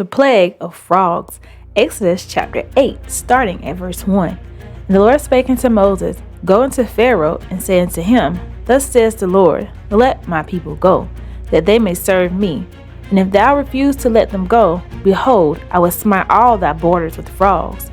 the plague of frogs. Exodus chapter 8, starting at verse 1. And the Lord spake unto Moses, Go unto Pharaoh, and say unto him, Thus says the Lord, Let my people go, that they may serve me. And if thou refuse to let them go, behold, I will smite all thy borders with frogs.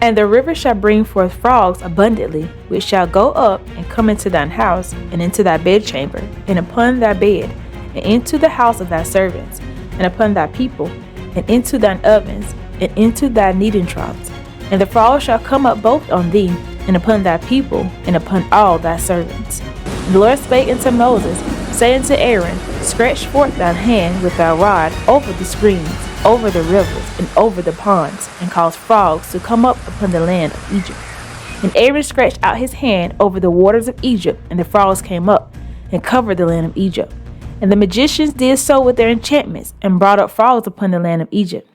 And the river shall bring forth frogs abundantly, which shall go up and come into thine house, and into thy bedchamber, and upon thy bed, and into the house of thy servants, and upon thy people, and into thine ovens, and into thy kneading troughs. And the frogs shall come up both on thee, and upon thy people, and upon all thy servants. And the Lord spake unto Moses, saying to Aaron, Stretch forth thine hand with thy rod over the streams, over the rivers, and over the ponds, and cause frogs to come up upon the land of Egypt. And Aaron stretched out his hand over the waters of Egypt, and the frogs came up, and covered the land of Egypt. And the magicians did so with their enchantments, and brought up frogs upon the land of Egypt.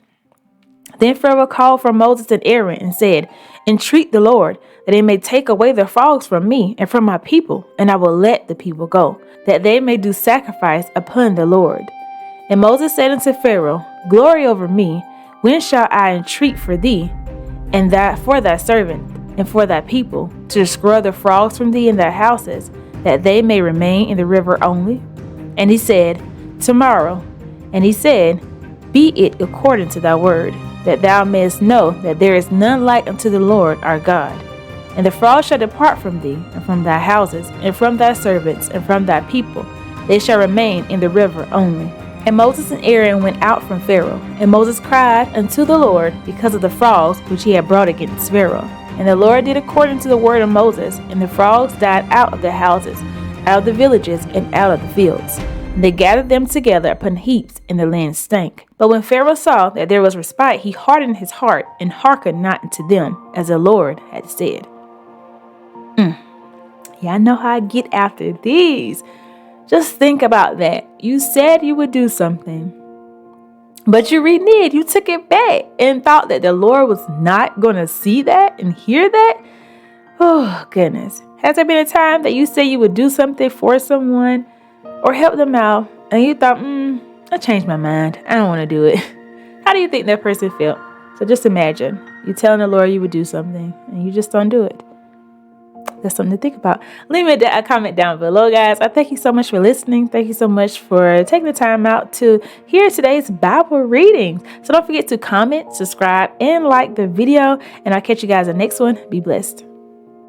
Then Pharaoh called for Moses and Aaron, and said, Entreat the Lord, that he may take away the frogs from me and from my people, and I will let the people go, that they may do sacrifice upon the Lord. And Moses said unto Pharaoh, Glory over me, when shall I entreat for thee, and that for thy servant, and for thy people, to destroy the frogs from thee in thy houses, that they may remain in the river only? And he said, Tomorrow. And he said, Be it according to thy word, that thou mayest know that there is none like unto the Lord our God. And the frogs shall depart from thee, and from thy houses, and from thy servants, and from thy people. They shall remain in the river only. And Moses and Aaron went out from Pharaoh. And Moses cried unto the Lord because of the frogs which he had brought against Pharaoh. And the Lord did according to the word of Moses, and the frogs died out of their houses, out of the villages, and out of the fields. And they gathered them together upon heaps, and the land stank. But when Pharaoh saw that there was respite, he hardened his heart, and hearkened not unto them, as the Lord had said. Yeah, I know how I get after these. Just think about that. You said you would do something, but you reneged. You took it back and thought that the Lord was not going to see that and hear that. Oh, goodness. Has there been a time that you said you would do something for someone or help them out, and you thought, I changed my mind. I don't want to do it. How do you think that person felt? So just imagine you telling the Lord you would do something, and you just don't do it. That's something to think about. Leave me a comment down below, guys. I thank you so much for listening. Thank you so much for taking the time out to hear today's Bible readings. So don't forget to comment, subscribe, and like the video. And I'll catch you guys in the next one. Be blessed.